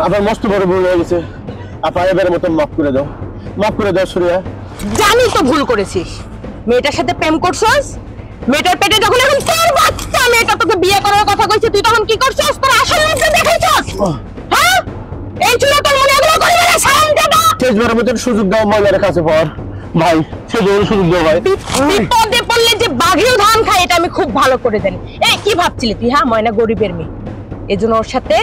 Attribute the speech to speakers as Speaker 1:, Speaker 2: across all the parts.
Speaker 1: আবার মস্ত বড় ভুল হয়ে গেছে। আপা এবারের মতো মাফ করে দাও সুরিয়া।
Speaker 2: জানি তো ভুল করেছিস, মেয়েটার সাথে প্রেম করছস, মেয়েটার পেটে যখন এখন তোর বাচ্চা, মেয়েটা তোকে বিয়ে করার কথা কইছে, তুই তখন কি করছস? তোর আসল রূপটা দেখাইছস। হ্যাঁ, এই ছিল তোর মনে এগুলো করিবে না। শান্তি দাও,
Speaker 1: শেষবারের মতো সুযোগ দাও ময়লার কাছে পর ভাই, শেষবারের সুযোগ দাও ভাই।
Speaker 2: বিপদে পড়লে যে বাঘেও ধান খায় এটা আমি খুব ভালো করে জানি। এই কি ভাবছিলি তুই? হ্যাঁ, ময়না গরিবের মেয়ে, এজন্য ওর সাথে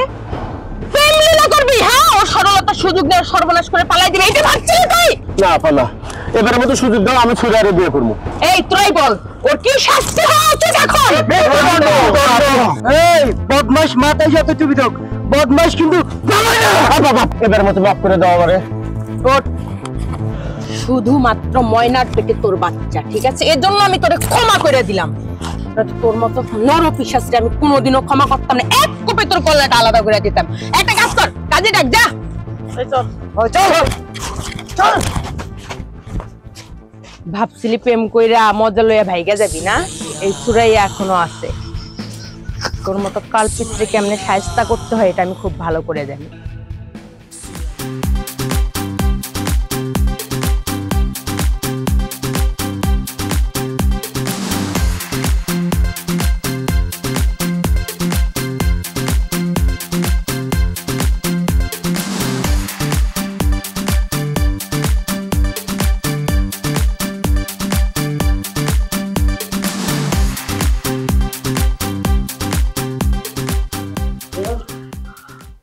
Speaker 2: প্রেম লীলা করবি? হ্যাঁ, ওর সরলতার সুযোগ নিয়ে সর্বনাশ করে পালাই দিবি, এটা ভাবছিলি তুই?
Speaker 1: না আপা না, এবারের মতো সুযোগ দাও, আমি সুরিয়ারে বিয়ে করবো।
Speaker 2: এই তুই বল, ওর কি শাস্তি হওয়া উচিত এখন?
Speaker 1: এই বদমাশ, মাথায় যত চুপি থাক, বদমাশ কিন্তু এবারের মতো মাফ করে দাও আমারে।
Speaker 2: শুধুমাত্র ময়নার পেটে তোর বাচ্চা, ঠিক আছে? এর জন্য আমি তোরে ক্ষমা করে দিলাম। তোর মতো নরপিশাচকে আমি কোনোদিনও ক্ষমা করতাম না। এক কোপে তোর কল্লাটা আলাদা করে দিতাম। একটা কাজ কর, কাজে ডাক, যা। চল। ভাবছিলি প্রেম কইরা মজা লইয়া ভাইগা যাবি না? এই সুরাইয়া এখনো আছে। তোর মতো কালপিত্রে কেমনে শায়েস্তা করতে হয় এটা আমি খুব ভালো করে জানি।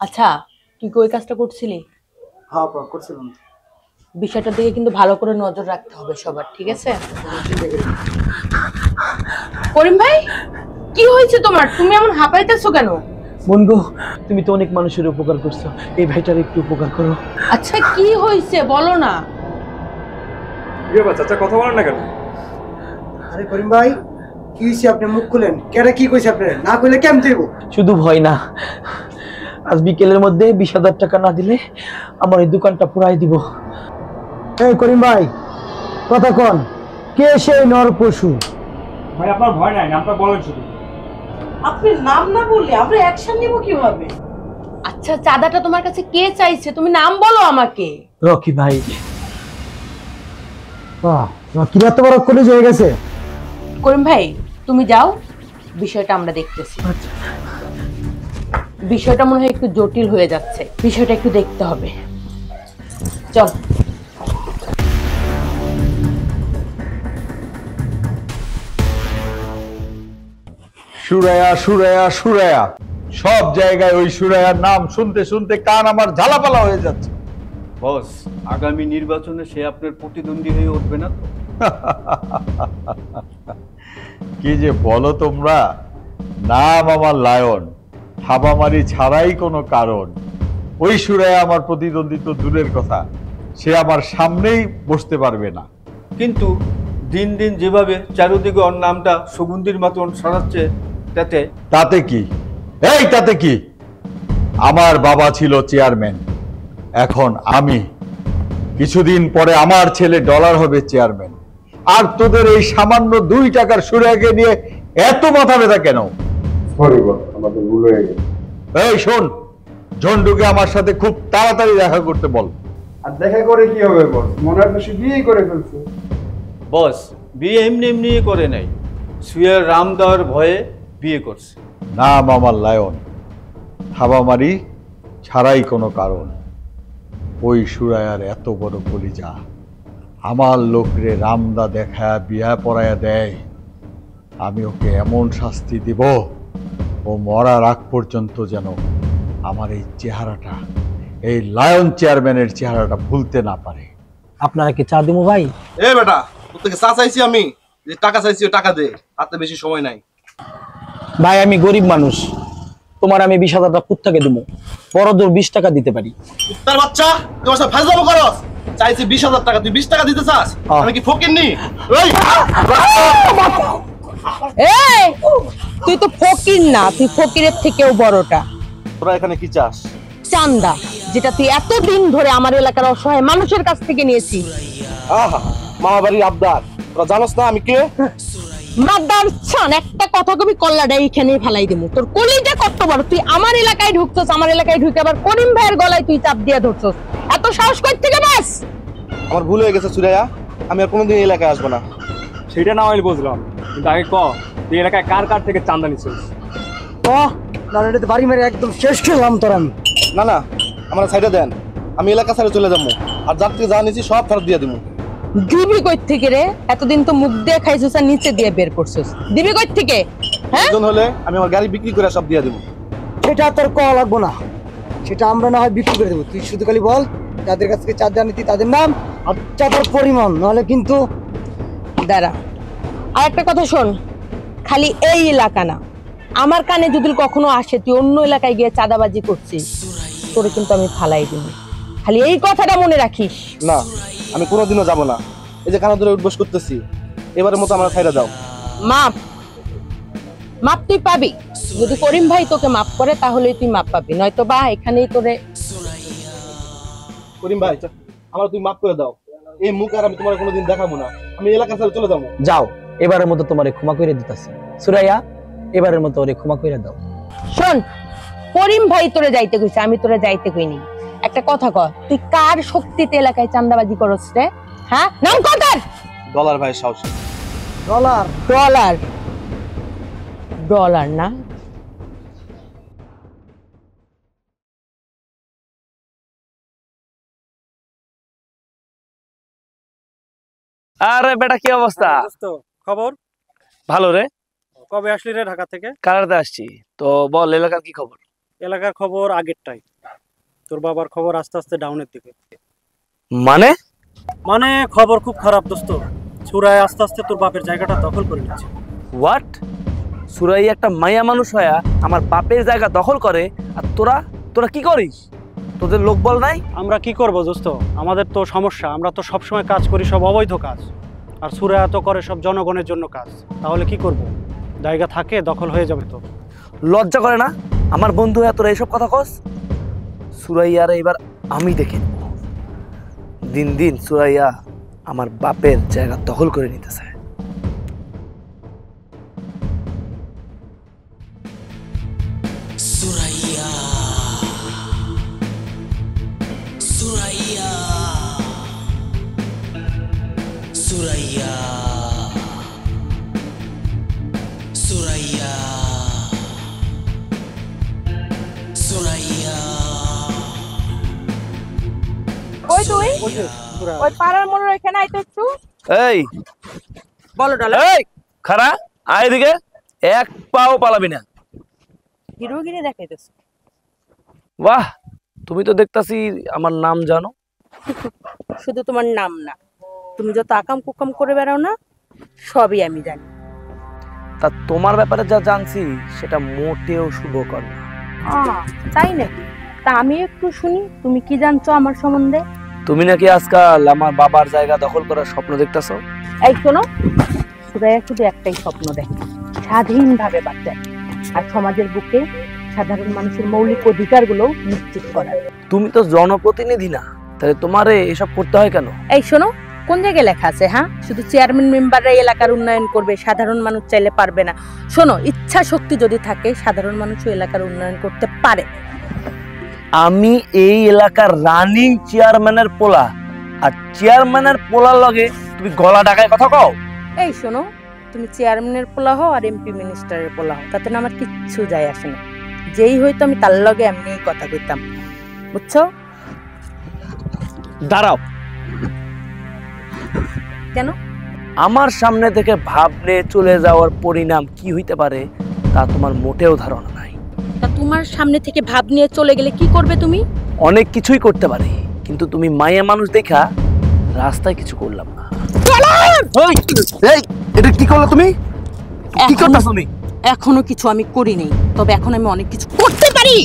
Speaker 2: আচ্ছা, তুই কি ওই কাজটা করছিলি?
Speaker 3: হ্যাঁ আপা, করছিলাম।
Speaker 2: বিষয়টা দিকে কিন্তু ভালো করে নজর রাখতে হবে সবার, ঠিক আছে? করিম ভাই, কি হয়েছে তোমার? তুমি এমন হাঁপাইতেছো কেন?
Speaker 3: বন্ধু, তুমি তো অনেক মানুষের উপকার করছো, এই ভাইটার একটু উপকার করো।
Speaker 2: আচ্ছা, কি হয়েছে বলো না।
Speaker 4: চাচা কথা বলেন না কেন?
Speaker 5: আরে করিম ভাই, কি হয়েছে? আপনি মুখ খুলেন, কেডা কি কইছে? আপনি না কইলে কেমন দেব?
Speaker 3: শুধু ভয় না, আজ বিকেলের মধ্যে 20,000 টাকা না দিলে আমার এই দোকানটা পুরাই দিব।
Speaker 5: এই করিম ভাই, কথা কন, কে সেই নর পশু?
Speaker 4: ভাই আপনার ভয় নাই, নামটা বলেন শুধু।
Speaker 6: আপনি নাম না বললে আমরা অ্যাকশন নিব কিভাবে?
Speaker 2: আচ্ছা, চাঁদাটা তোমার কাছে কে চাইছে? তুমি নাম বলো আমাকে।
Speaker 3: রকি ভাই।
Speaker 5: বাহ, কি এত বড় করে হয়ে গেছে?
Speaker 2: করিম ভাই, তুমি যাও, বিষয়টা আমরা দেখতেছি। বিষয়টা মনে হয় একটু জটিল হয়ে যাচ্ছে, বিষয়টা একটু দেখতে হবে। চল।
Speaker 7: সুরায়া সুরায়া সুরায়া, সব জায়গায় ওই সুরায়ার নাম শুনতে শুনতে কান আমার ঝালাপালা হয়ে যাচ্ছে।
Speaker 8: বস, আগামী নির্বাচনে সে আপনার প্রতিদ্বন্দ্বী হয়ে উঠবে না তো?
Speaker 7: কি যে বলো তোমরা, নাম আমার লায়ন, থাবামারি ছাড়াই কোনো কারণ। ওই সুরায়া আমার প্রতিদ্বন্দ্বী তো দূরের কথা, সে আমার সামনেই বসতে পারবে না।
Speaker 8: কিন্তু দিন দিন যেভাবে চারিদিকে ওর নামটা সুগন্ধির মতন ছড়াচ্ছে,
Speaker 7: তাতে কি? তাতে কি? আমার বাবা ছিল চেয়ারম্যান, এখন আমি, কিছুদিন পরে আমার ছেলে ডলার হবে চেয়ারম্যান, আর তোদের এই সামান্য 2 টাকার সুরাকে নিয়ে এত মাথা ব্যথা কেন?
Speaker 4: সরি বস, আমাদের ভুল হয়ে গেছে।
Speaker 7: এই শোন, ঝন্ডুকে আমার সাথে খুব তাড়াতাড়ি দেখা করতে বল।
Speaker 4: আর দেখা করে কি হবে বস? মনে হয় সে বিয়ে করে ফেলছে।
Speaker 8: বস, বিয়ে এমনি এমনি করে নাই, সুয়ের রাম দেওয়ার ভয়ে বিয়ে করছে।
Speaker 7: নাম আমার লায়ন, থাবামারি ছাড়াই কোনো কারণ। ওই সুরায়ার এত বড় কলিজা, আমার লোকরে রামদা দেখায় বিয়া পড়ায়া দেয়, আমি ওকে এমন শাস্তি দিব, ও মরার আগ পর্যন্ত যেন আমার এই চেহারাটা, এই লায়ন চেয়ারম্যানের চেহারাটা ভুলতে না পারে।
Speaker 3: আপনারা কি চা দিমু ভাই?
Speaker 9: এ বেটা, তোর থেকে চা চাইছি আমি, যে টাকা চাইছি টাকা দে, হাতে বেশি সময় নাই।
Speaker 3: ভাই আমি গরিব মানুষ, তোমার আমি 20,000 টাকা কোত্থেকে দেবো? বড় জোর 20 টাকা দিতে পারি।
Speaker 9: তার বাচ্চা, তোমার সাথে ফাজলামো করস? চাইছি 20,000 টাকা, তুই 20 টাকা দিতে চাস? আমি কি ফকিরনি? এই
Speaker 2: এই, তুই তো ফকির না, তুই ফকিরের থেকেও বড়টা।
Speaker 9: তোরা এখানে কি চাস?
Speaker 2: চান্দা, যেটা তুই এতদিন ধরে আমার এলাকার অসহায় মানুষের কাছ থেকে নিয়েছিস।
Speaker 9: আহা, মামা বাড়ির আবদার। তোরা জানোস না আমি কে?
Speaker 2: মাদারছান একটা কথা কবি কল্লাটা এইখানেই ফেলাই দিমু। তোর কলিজা কত বড়, তুই আমার এলাকায় ঢুকছস, আমার এলাকায় ঢুকে আবার করিম ভাইয়ের গলায় তুই চাপ দিয়ে ধরছস। এত সাহস কই থেকে বাস?
Speaker 9: আমার ভুল হয়ে গেছে সুরাইয়া, আমি আর কোনোদিন এই এলাকায় আসবো না।
Speaker 10: সেটা না হয় বুঝলাম, কিন্তু আগে ক তুই এলাকায় কার কার থেকে চান্দা নিছিস?
Speaker 5: নাহলে তো বাড়ি মেরে একদম শেষ করলাম তোর আমি।
Speaker 9: না না, আমার সাইডে দেন, আমি এলাকা ছেড়ে চলে যাবো, আর যার থেকে যা নিয়েছি সব ফেরত দিয়ে দিব।
Speaker 2: দিবি কই থেকে রে? এতদিন তো মুখ দিয়ে খাইছস আর নিচে দিয়ে বের করছস, দিবি কই থেকে? হ্যাঁ
Speaker 9: প্রয়োজন হলে আমি আমার গাড়ি বিক্রি করে সব দিয়ে দিব।
Speaker 5: সেটা তোর কল লাগবো না, সেটা আমরা না হয় বিক্রি করে দেবো। তুই শুধু খালি বল যাদের কাছ থেকে চাঁদা নিতি তাদের নাম আর চাঁদার পরিমাণ, নাহলে কিন্তু
Speaker 2: দাঁড়া। আর একটা কথা শোন, খালি এই এলাকা না, আমার কানে যদি কখনো আসে তুই অন্য এলাকায় গিয়ে চাঁদাবাজি করছিস, তোরে কিন্তু আমি ফালাই দিব। খালি এই কথাটা মনে রাখিস।
Speaker 9: না, আমি কোনোদিনও যাব না। এই যে কানা ধরে উঠবস করতেছি, এবারের মতো আমার ছাইড়া দাও।
Speaker 2: মাপ মাপ তুই পাবি, যদি করিম ভাই তোকে মাপ করে তাহলে তুই মাপ পাবি, নয়তো বা এখানেই তোরে।
Speaker 9: করিম ভাই, আমার তুমি মাফ করে দাও। এই মুখ আর আমি তোমার কোনোদিন দেখাবো না, আমি এলাকা ছেড়ে চলে যাবো।
Speaker 3: যাও, এবারের মতো তোমারে ক্ষমা করে দিতেছি। সুরাইয়া, এবারের মতো ওরে ক্ষমা করে দাও।
Speaker 2: শোন, করিম ভাই তোরে যাইতে কইছে, আমি তোরে যাইতে কইনি। একটা কথা কর, তুই কার শক্তিতে এলাকায় চাঁদাবাজি করছ রে? হ্যাঁ, নাম কত?
Speaker 9: ডলার ভাই সাহস।
Speaker 5: ডলার
Speaker 2: ডলার ডলার না,
Speaker 3: আরে বেটা কি অবস্থা?
Speaker 10: খবর
Speaker 3: ভালো রে।
Speaker 10: কবে আসলি রে ঢাকা থেকে?
Speaker 3: কানাডাতে আসছি। তো বল এলাকার কি খবর?
Speaker 10: এলাকার খবর আগেরটাই, তোর বাবার খবর আস্তে আস্তে ডাউনের দিকে।
Speaker 3: মানে?
Speaker 10: মানে খবর খুব খারাপ দোস্ত, সুরায় আস্তে আস্তে তোর বাপের জায়গাটা দখল করে নিচ্ছে।
Speaker 3: হোয়াট? সুরাই একটা মাইয়া মানুষ হয়া আমার বাপের জায়গা দখল করে, আর তোরা তোরা কি করিস? তোদের লোক বল নাই?
Speaker 10: আমরা কি করবো দোস্ত, আমাদের তো সমস্যা, আমরা তো সবসময় কাজ করি সব অবৈধ কাজ, আর সুরায়া তো করে সব জনগণের জন্য কাজ। তাহলে কি করব, জায়গা থাকে দখল হয়ে যাবে তো।
Speaker 3: লজ্জা করে না আমার বন্ধু হয়ে তোরা এইসব কথা কস? সুরাইয়ারে এবার আমি দেখে নেব। দিন দিন সুরাইয়া আমার বাপের জায়গা দখল করে নিতেছে।
Speaker 11: সুরাইয়া সুরাইয়া সুরাইয়া সুরাইয়া সুরাইয়া।
Speaker 2: কই তুই? ওই পাড়ার মোড়ের এখানে আইতে একটু।
Speaker 3: এই
Speaker 2: বলো ডলার।
Speaker 3: এই খারা আয় এদিকে, এক পাও পালাবি না।
Speaker 2: হিরোগিরি দেখাইতেছ।
Speaker 3: বাহ, তুমি তো দেখতাছি আমার নাম জানো।
Speaker 2: শুধু তোমার নাম না, তুমি যত আকাম কুকাম করে বেড়াও না, সবই আমি জানি।
Speaker 3: তা তোমার ব্যাপারে যা জানছি সেটা মোটেও শুভকর না।
Speaker 2: তাই নাকি? তা আমি একটু শুনি, তুমি কি জানছো আমার সম্বন্ধে?
Speaker 3: তুমি নাকি আজকাল আমার বাবার জায়গা দখল করার স্বপ্ন দেখতেছো।
Speaker 2: এই শোনো, সুরাইয়া শুধু একটাই স্বপ্ন দেখে, স্বাধীনভাবে বাঁচে আর সমাজের বুকে সাধারণ মানুষের মৌলিক অধিকারগুলো নিশ্চিত করার।
Speaker 3: তুমি তো জনপ্রতিনিধি না, তাহলে তোমারে এসব করতে হয় কেন?
Speaker 2: এই শোনো, কোন জায়গায় লেখা আছে হ্যাঁ শুধু চেয়ারম্যান মেম্বাররা এলাকার উন্নয়ন করবে, সাধারণ মানুষ চাইলে পারবে না? শোনো, ইচ্ছা শক্তি যদি থাকে সাধারণ মানুষও এলাকার উন্নয়ন করতে পারে।
Speaker 3: আমি এই এলাকার রানিং চেয়ারম্যানের পোলা, আর চেয়ারম্যানের পোলার লগে তুমি গলা ডাকায় কথা কও?
Speaker 2: এই শোনো, তুমি চেয়ারম্যানের পোলা হও আর এমপি মিনিস্টারের পোলা হও, তাতে না আমার কিচ্ছু যায় আসে না। যেই হয়তো আমি তার লগে এমনি কথা কইতাম, বুঝছো?
Speaker 3: দাঁড়াও।
Speaker 2: কেন?
Speaker 3: আমার সামনে থেকে ভাবলে চলে যাওয়ার পরিণাম কি হইতে পারে তা তোমার মোটেও ধারণা নাই।
Speaker 2: তা তোমার সামনে থেকে ভাব নিয়ে চলে গেলে কি করবে তুমি?
Speaker 3: অনেক কিছুই করতে পারি, কিন্তু তুমি মায়া মানুষ দেখা রাস্তায় কিছু করলাম না। এই এটা কি করলে তুমি? কি করতেছ তুমি?
Speaker 2: এখনো কিছু আমি করি নাই, তবে এখন আমি অনেক কিছু করতে পারি।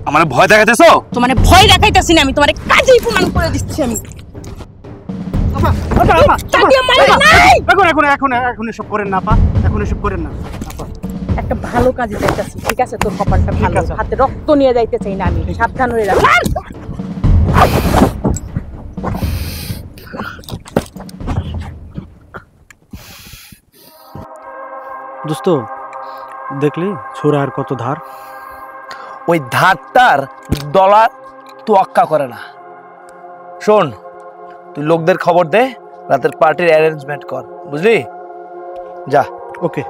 Speaker 3: আমার ভয় দেখাইতেছো?
Speaker 2: তোমার ভয় দেখাইতেছি না, আমি তোমার কাজেই প্রমাণ করে দিচ্ছি। আমি
Speaker 10: এখন এসব করেন না আপা, এখন এসব করেন না।
Speaker 2: একটা ভালো কাজে যাইতেছি, ঠিক আছে? তোর কপালটা ভালো, হাতে রক্ত নিয়ে যাইতে চাই না আমি, সাবধান হয়ে রাখ।
Speaker 10: দোস্ত দেখলি সুরাইয়ার কত ধার?
Speaker 3: ওই ধারটার ডলার তোয়াক্কা করে না। শোন, তুই লোকদের খবর দে, রাতের পার্টির অ্যারেঞ্জমেন্ট কর, বুঝলি? যা।
Speaker 10: ওকে।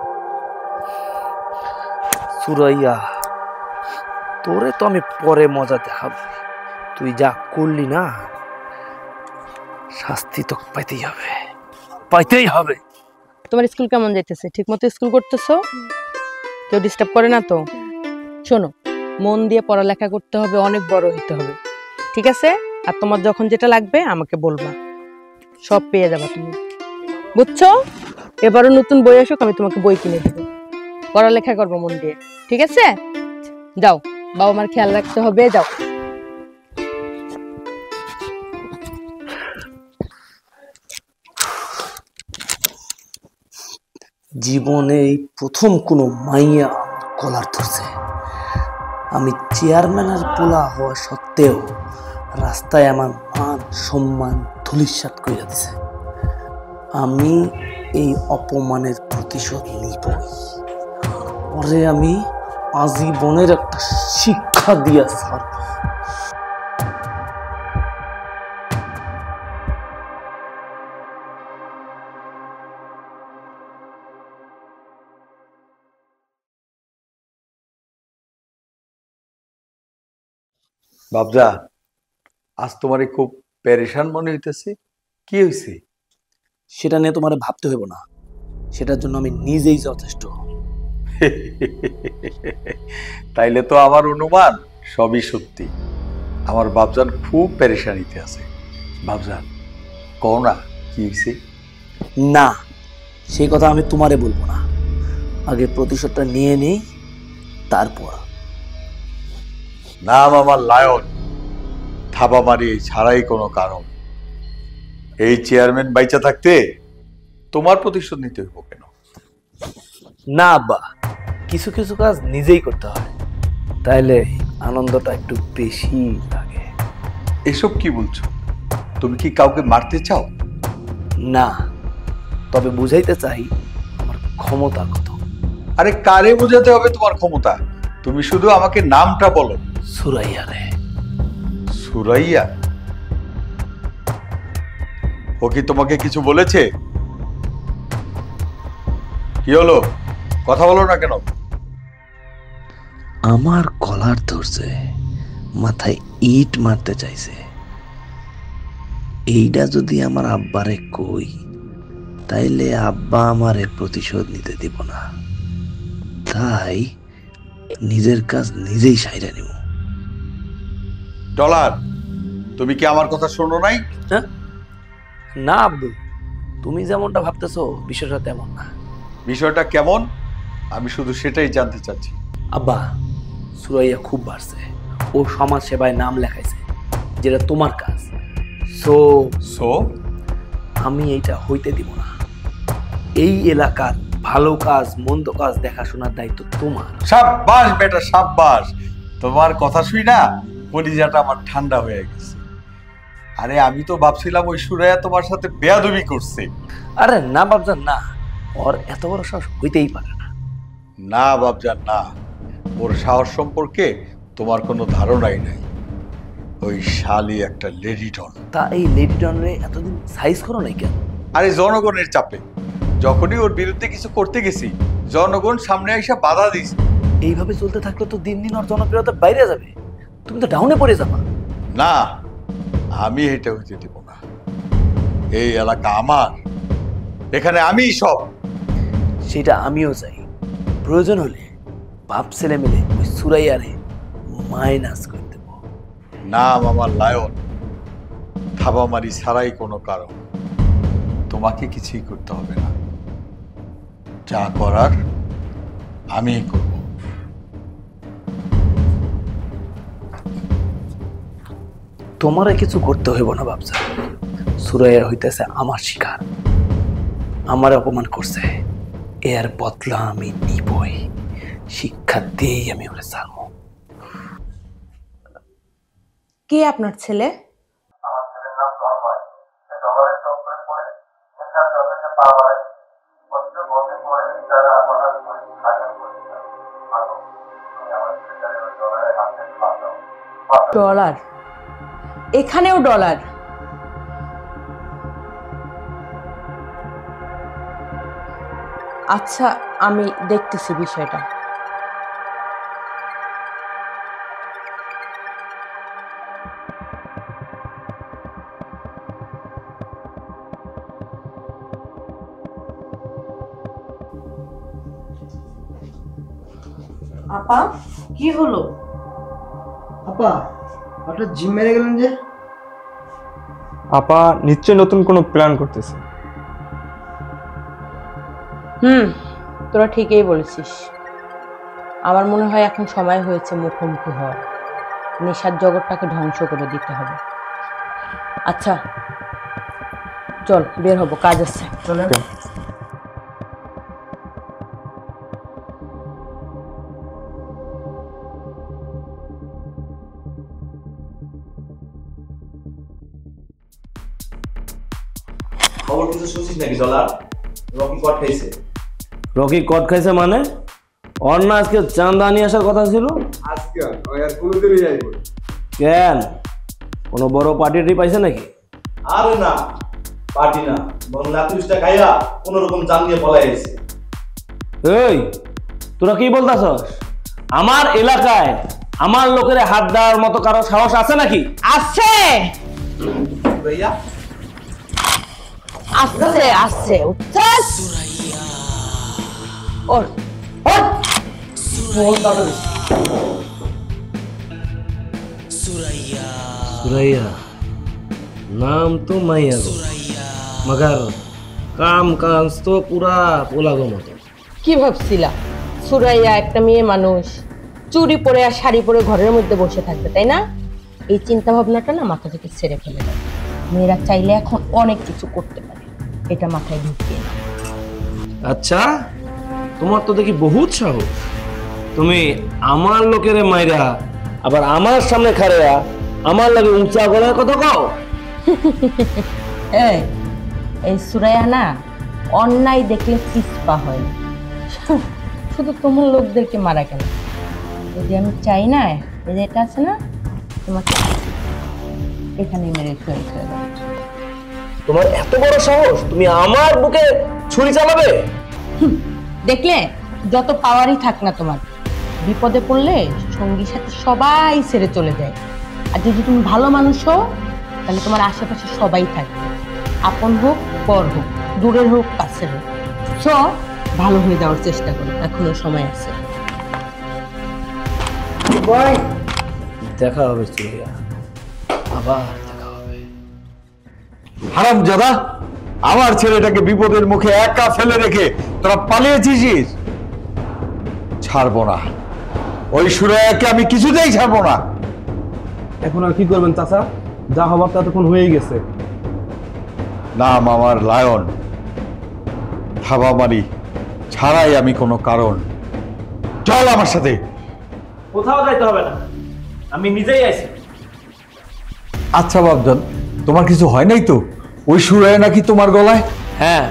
Speaker 3: সুরাইয়া, তোরে তো আমি পরে মজা দেখাবো। তুই যা করলি না, শাস্তি তো পাইতেই হবে, পাইতেই হবে।
Speaker 2: তোমার স্কুল কেমন যাইতেছে? ঠিক মতো স্কুল করতেছো? কেউ ডিস্টার্ব করে না তো? শোনো, মন দিয়ে পড়ালেখা করতে হবে, অনেক বড় হতে হবে, ঠিক আছে? আর তোমার যখন যেটা লাগবে আমাকে বলবা, সব পেয়ে যাবা তুমি, বুঝছো? এবারও নতুন বই আসুক, আমি তোমাকে বই কিনে দেবো। পড়ালেখা করবো মন দিয়ে, ঠিক আছে? যাও, বাবা মার খেয়াল রাখতে হবে, যাও।
Speaker 3: জীবনে এই প্রথম কোনো মাইয়া কলার ধরছে। আমি চেয়ারম্যানের পোলা হওয়া সত্ত্বেও রাস্তায় আমার মান সম্মান ধূলিসাৎ করে দিছে। আমি এই অপমানের প্রতিশোধ নিবই। ওরে আমি আজীবনের একটা শিক্ষা দিয়া ছাড়ব।
Speaker 7: বাবজা, আজ তোমারে খুব পেরেশান মনে হইতেছে, কি হয়েছে?
Speaker 3: সেটা নিয়ে তোমার ভাবতে হইব না, সেটার জন্য আমি নিজেই যথেষ্ট।
Speaker 7: তাইলে তো আমার অনুমান সবই সত্যি। আমার বাবজান খুব পেরেশানিতে আছে। বাবজান, কও না কি হয়েছে?
Speaker 3: না, সেই কথা আমি তোমারে বলবো না, আগে প্রতিশোধটা নিয়ে নেই, তারপর।
Speaker 7: নাম আমার লায়ন, থাবা মারি ছাড়াই কোনো কারণ। এই চেয়ারম্যান বাইচা থাকতে তোমার প্রতিশোধ নিতে হইব কেন?
Speaker 3: না আব্বা, কিছু কিছু কাজ নিজেই করতে হয়, তাইলে আনন্দটা একটু বেশি লাগে।
Speaker 7: এসব কি বলছো? তুমি কি কাউকে মারতে চাও?
Speaker 3: না, তবে বুঝাইতে চাই আমার ক্ষমতা কত।
Speaker 7: আরে কারে বোঝাতে হবে তোমার ক্ষমতা? তুমি শুধু আমাকে নামটা বলো।
Speaker 3: সুরাইয়া রে।
Speaker 7: সুরাইয়া? ও কি তোমাকে কিছু বলেছে? কি হলো, কথা বলো না কেন?
Speaker 3: আমার কলার ধরছে, মাথায় ইট মারতে চাইছে। এইটা যদি আমার আব্বারে কই, তাইলে আব্বা আমারে প্রতিশোধ নিতে দিব না, তাই নিজের কাজ নিজেই সাইরা নিব।
Speaker 7: ডলার, তুমি কি আমার কথা শোনো নাই?
Speaker 3: না আব্বু, তুমি যেমনটা ভাবতেছো বিষয়টা তেমন না।
Speaker 7: বিষয়টা কেমন আমি শুধু সেটাই জানতে চাচ্ছি।
Speaker 3: আব্বা, সুরাইয়া খুব বাড়ছে, ও সমাজ সেবায় নাম লেখাইছে, যেটা তোমার কাজ। সো
Speaker 7: সো
Speaker 3: আমি এইটা হইতে দিব না। এই এলাকার ভালো কাজ মন্দ কাজ দেখাশোনার দায়িত্ব তোমার।
Speaker 7: সাব্বাস বেটা, সাব্বাস। তোমার কথা শুই না কলিজাটা আমার ঠান্ডা হয়ে গেছে। আরে আমি তো ভাবছিলাম ওই সুরাইয়া তোমার সাথে বেয়াদবি করছে।
Speaker 3: আরে না বাবজান, না, ওর এত বড় সাহস হইতেই পারে না।
Speaker 7: না বাবজান না, ওর সাহস সম্পর্কে তোমার কোনো ধারণাই নাই। ওই শালি একটা লেডি ডন।
Speaker 3: তা এই লেডি ডনরে এতদিন সাইজ করো নাই কেন?
Speaker 7: আরে জনগণের চাপে। যখনই ওর বিরুদ্ধে কিছু করতে গেছি, জনগণ সামনে এসে বাধা দিয়েছে।
Speaker 3: এইভাবে চলতে থাকলে তো দিন দিন ওর জনপ্রিয়তা বাইরে যাবে, তুমি তো ডাউনে পড়ে যাবা।
Speaker 7: না, আমি এটা হইতে দেব না। এই এলাকা আমার, এখানে আমিই সব।
Speaker 3: সেটা আমিও চাই। প্রয়োজন হলে বাপ ছেলে মিলে ওই সুরাইয়ারে মাইনাস করে দেব।
Speaker 7: নাম আমার লায়ন, থাবামারি ছাড়াই কোনো কারণ। তোমাকে কিছুই করতে হবে না, যা করার আমিই করব।
Speaker 3: তোমারে কিছু করতে হইব না বাবজা। সুরাইয়া হইতেছে আমার শিকার, আমার অপমান করছে, এর বদলা আমি নিবই। শিক্ষা দিয়েই আমি ওরে ছাড়ব।
Speaker 2: কে আপনার ছেলে? ডলার, এখানেও ডলার। আচ্ছা, আমি দেখতেছি বিষয়টা।
Speaker 6: আপা কি হলো?
Speaker 5: আপা হঠাৎ জিম মেরে গেলেন যে?
Speaker 12: আপা নিশ্চয় নতুন কোনো প্ল্যান করতেছে।
Speaker 2: তোরা ঠিকই বলেছিস। আমার মনে হয় এখন সময় হয়েছে মুখোমুখি হওয়ার। নেশার জগৎটাকে ধ্বংস করে দিতে হবে। আচ্ছা চল বের হবো, কাজ আছে।
Speaker 5: চলেন।
Speaker 9: খবর কিছু শুনছিস নাকি ডলার? রকি কট খাইছে।
Speaker 1: রকি কট খাইছে মানে? ওর না আজকে চাঁদা নিয়ে আসার কথা ছিল।
Speaker 4: আজকে ওই আর কোনোদিনই যাইব
Speaker 1: কেন, কোনো বড় পার্টি পাইছে নাকি?
Speaker 9: আরে না, পার্টি না, বরং লাতুরিশটা খাইয়া কোন রকম জান নিয়ে পলাই আইছে।
Speaker 1: এই তোরা কি বলতাছস? আমার এলাকায় আমার লোকের হাত দেওয়ার মতো কারো সাহস আছে নাকি?
Speaker 2: আছে
Speaker 9: ভাইয়া
Speaker 2: আছে আছে। উচ্ছ্বাস ওর
Speaker 1: सुरैया नाम तो माइया गो मगर काम काज तो पूरा पोला गो मतो।
Speaker 2: কি ভাবছিলা সুরাইয়া একটা মেয়ে মানুষ চুরি পরে আর শাড়ি পরে ঘরের মধ্যে বসে থাকবে, তাই না? এই চিন্তা ভাবনাটা না মাথা থেকে ছেড়ে ফেলে দাও। মেয়েরা চাইলে এখন অনেক কিছু করতে পারে, এটা মাথায় ঢুকিয়ে নাও।
Speaker 1: আচ্ছা তোমার তো দেখি বহুত সাহস, তুমি আমার লোকের মাইরা আবার আমার সামনে খাড়া আমার লাগে উঁচা গলার কথা কও।
Speaker 2: এই সুরাইয়া না অন্যায় দেখলে পিছপা হয়, শুধু তোমার লোকদেরকে মারা কেন? যদি আমি চাই না, এই যে এটা আছে না তোমাকে এখানে মেরে ফেলে দেবো।
Speaker 1: তোমার এত বড় সাহস, তুমি আমার বুকে ছুরি চালাবে?
Speaker 2: দেখলে যত পাওয়ারই থাক না তোমার, বিপদে পড়লে সঙ্গী সাথে সবাই ছেড়ে চলে যায়। আর যদি তুমি ভালো মানুষ হও তাহলে তোমার আশেপাশে সবাই থাকবে, আপন হোক পর হোক, দূরের হোক কাছের হোক। সো ভালো হয়ে যাওয়ার চেষ্টা করো, এখনো সময় আছে।
Speaker 1: দেখা হবে সুরাইয়া, আবার দেখা হবে।
Speaker 7: হারামজাদা, আমার ছেলেটাকে বিপদের মুখে একা ফেলে রেখে তোরা পালিয়েছিস। ছাড়বো না, ওই সুরাইয়াকে আমি কিছুতেই ছাড়বো না।
Speaker 12: এখন আর কি করবেন চাচা? যা হবার তা তখন হয়ে গেছে।
Speaker 7: নাম আমার লায়ন, থাবামারি ছাড়াই আমি কোনো কারণ। চল আমার সাথে।
Speaker 1: কোথাও যাইতে হবে না, আমি নিজেই আইছি।
Speaker 7: আচ্ছা বাবজান, তোমার কিছু হয় নাই তো? ওই সুরাইয়া নাকি তোমার গলায়?
Speaker 1: হ্যাঁ,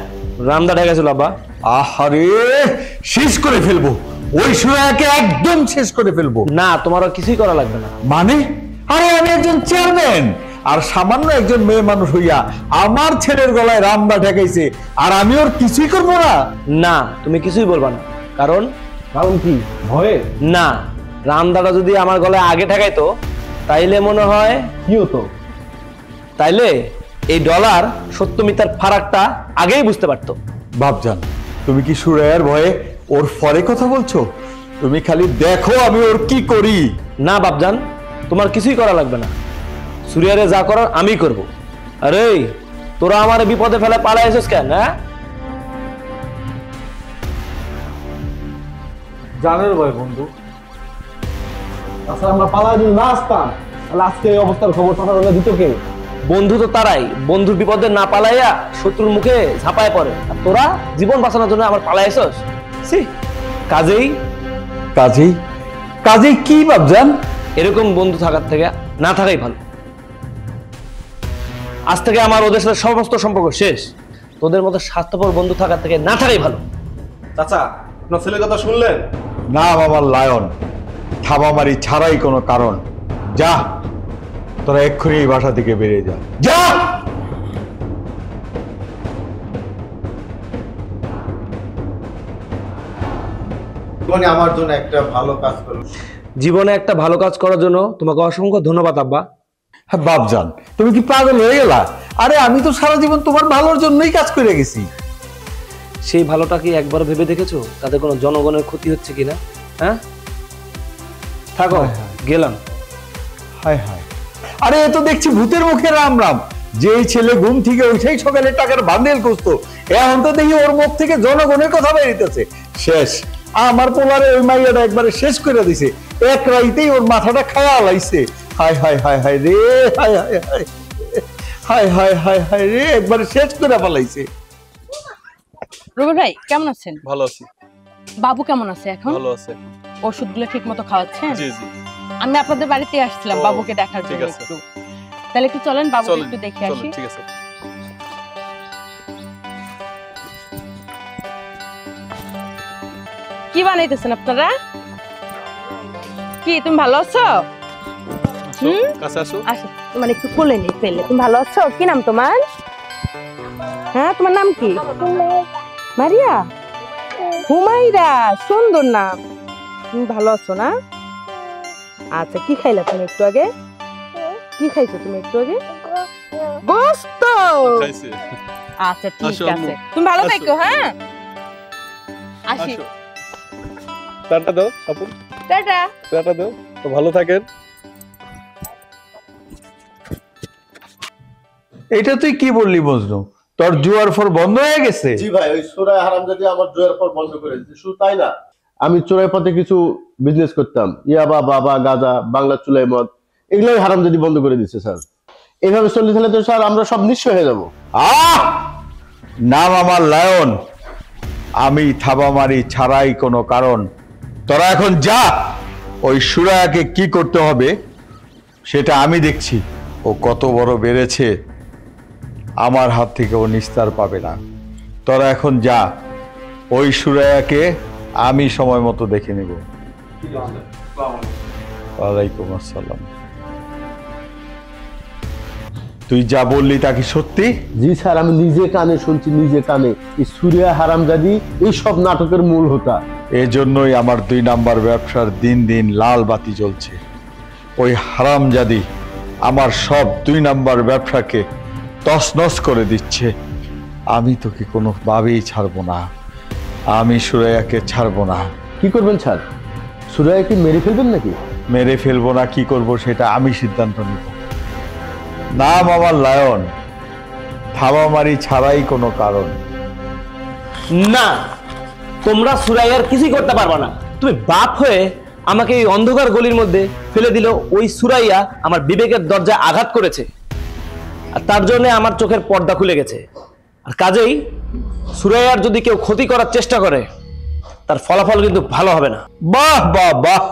Speaker 1: রামদা ঢেকেছিল আব্বা।
Speaker 7: আহারে, শেষ করে ফেলবো ওই সুরাইয়াকে, একদম শেষ করে ফেলবো।
Speaker 1: না, তোমার কিছুই করা লাগবে না।
Speaker 7: মানে? আরে আমি একজন চেয়ারম্যান, আর সামান্য একজন মেয়ে মানুষ হইয়া আমার ছেলের গলায় রামদা ঠেকাইছে, আর আমি ওর কিছুই করবো না?
Speaker 1: না, তুমি কিছুই বলবা না। কারণ
Speaker 12: কি ভয়ে?
Speaker 1: না, রামদাটা যদি আমার গলায় আগে ঠেকাইতো তাইলে মনে হয়
Speaker 12: কি হতো?
Speaker 1: তাইলে এই ডলার সত্য মিথ্যার ফারাকটা আগেই বুঝতে পারতো।
Speaker 7: বাপজান, তুমি কি সুরাইয়ার ভয়ে ওর পরে কথা বলছো? তুমি খালি দেখো আমি ওর কি করি।
Speaker 1: না বাপজান, তোমার কিছুই করা লাগবে না। সুরিয়ারে যা করার আমি করব। আরে তোরা আমার বিপদে ফেলে পালাই এসেছিস কেন? হ্যাঁ,
Speaker 12: জানের ভয় বন্ধু। আচ্ছা, আমরা পালায় যদি না আসতাম তাহলে আজকে এই অবস্থার খবর টাকা দিত কে?
Speaker 1: বন্ধু তো তারাই বন্ধুর বিপদে না পালাইয়া শত্রুর মুখে ঝাঁপায় পড়ে, আর তোরা জীবন বাঁচানোর জন্য আমার পালাই এসেছিস। সি, কাজেই
Speaker 7: কাজেই কাজেই কি বাপজান?
Speaker 1: এরকম বন্ধু থাকার থেকে না থাকাই ভালো। আজ থেকে আমার ওদের সাথে সমস্ত সম্পর্ক শেষ। তোদের মতো স্বার্থপর বন্ধু থাকার থেকে না থাকাই ভালো।
Speaker 9: চাচা, আপনার ছেলের কথা শুনলেন?
Speaker 7: নাম আমার লায়ন, থাবামারি ছাড়াই কোনো কারণ। যা তোরা এক্ষুনি এই বাসা থেকে বেরিয়ে যা। যা!
Speaker 9: জীবনে আমার জন্য একটা ভালো কাজ করো।
Speaker 1: জীবনে একটা ভালো কাজ করার জন্য তোমাকে অসংখ্য ধন্যবাদ আব্বা।
Speaker 7: হ্যাঁ বাপজান, তুমি কি পাগল হয়ে গেলা? আরে আমি তো সারা জীবন তোমার ভালোর জন্যই কাজ করে গেছি।
Speaker 1: সেই ভালোটা কি একবার ভেবে দেখেছো তাতে কোনো জনগণের ক্ষতি হচ্ছে কিনা? হ্যাঁ, থাকো, গেলাম।
Speaker 7: হায় হায়, আরে এ তো দেখছি ভূতের মুখে রাম রাম। যেই ছেলে ঘুম থেকে ওইটাই সকালে টাকার বান্ডেল করতো, এখন তো দেখি ওর মুখ থেকে জনগণের কথা বেরিতেছে। শেষ, আমার পোলারে ওই মাইয়াটা একবারে শেষ করে দিছে। এক রাইতেই ওর মাথাটা খায়া লাইছে। হায় হায় হায় হায় রে, হায় হায় হায়, হায় হায় হায় হায় রে, একবারে শেষ করে ফেলাইছে।
Speaker 2: রুবেল ভাই কেমন আছেন?
Speaker 12: ভালো আছি।
Speaker 2: বাবু কেমন আছে এখন?
Speaker 12: ভালো আছে।
Speaker 2: ওষুধগুলো ঠিক মতো খাওয়াচ্ছেন?
Speaker 12: জি জি।
Speaker 2: আমি আপনাদের বাড়িতে আসছিলাম বাবুকে দেখার জন্য একটু। তাহলে একটু চলেন বাবুকে একটু দেখে আসি।
Speaker 12: ঠিক আছে।
Speaker 2: কি বানাইতেছেন আপনারা? কি তুমি ভালো আছো?
Speaker 12: কাছে আসো।
Speaker 2: আসো, তোমার একটু কোলে নিয়ে ফেলে। তুমি ভালো আছো? কি নাম তোমার? হ্যাঁ, তোমার নাম কি? মারিয়া? হুমাইরা, সুন্দর নাম। তুমি ভালো আছো না? আচ্ছা, কি খাইলা তুমি একটু আগে? কি খাইছো তুমি একটু আগে? গোশত
Speaker 12: খাইছি।
Speaker 2: আচ্ছা ঠিক আছে, তুমি ভালো থাকো। হ্যাঁ, আসি।
Speaker 12: টাটা দাও আপু।
Speaker 2: টাটা।
Speaker 12: টাটা দাও, তো ভালো থাকেন।
Speaker 7: এটা তুই কি বললি মজনু? তোর জুয়ার ফর বন্ধ হয়ে গেছে?
Speaker 9: জি ভাই, ওই চোরাই হারামজাদি আমার জুয়ার পর বন্ধ করে দিয়েছে। শুধু তাই না, আমি চোরাই পথে কিছু বিজনেস করতাম, ইয়াবা, বাবা, গাঁজা, বাংলা চুলাই মদ, এগুলোই হারামজাদি বন্ধ করে দিচ্ছে স্যার। এইভাবে চলতে থাকলে তো স্যার আমরা সব নিঃস্ব হয়ে যাবো।
Speaker 7: নাম আমার লায়ন, আমি থাবামারি ছাড়াই কোনো কারণ। তোরা এখন যা, ওই সুরায়াকে কি করতে হবে সেটা আমি দেখছি। ও কত বড় বেড়েছে, আমার হাত থেকে ও নিস্তার পাবে না। তোরা এখন যা, ওই সুরায়াকে আমি সময় মতো দেখে নেব। ওয়ালাইকুম আসসালাম। তুই যা বললি তা কি সত্যি?
Speaker 9: জি স্যার, আমি নিজে কানে শুনছি, নিজে কানে। এই সুরিয়া হারামজাদি এই সব নাটকের মূল হোতা।
Speaker 7: এজন্যই আমার 2 নাম্বার ব্যবসার দিন দিন লাল বাতি জ্বলছে। ওই হারামজাদি আমার সব 2 নাম্বার ব্যবসাকে তছনছ করে দিচ্ছে। আমি তোকে কোনোভাবেই ছাড়বো না, আমি সুরাইয়াকে ছাড়বো না।
Speaker 9: কি করবেন স্যার? সুরাইয়া কি মেরে ফেলবেন নাকি?
Speaker 7: মেরে ফেলবো না কি করব সেটা আমি সিদ্ধান্ত নিব। নাম আমার লায়ন, থাবামারি ছাড়াই কোনো কারণ।
Speaker 1: না, তোমরা সুরাইয়ার কিছুই করতে পারবা না। তুমি বাপ হয়ে আমাকে এই অন্ধকার গলির মধ্যে ফেলে দিল। ওই সুরাইয়া আমার বিবেকের দরজায় আঘাত করেছে, আর তার জন্য আমার চোখের পর্দা খুলে গেছে। আর কাজেই সুরাইয়ার যদি কেউ ক্ষতি করার চেষ্টা করে, তার ফলাফল কিন্তু ভালো হবে না।
Speaker 7: বাহ বাহ বাহ,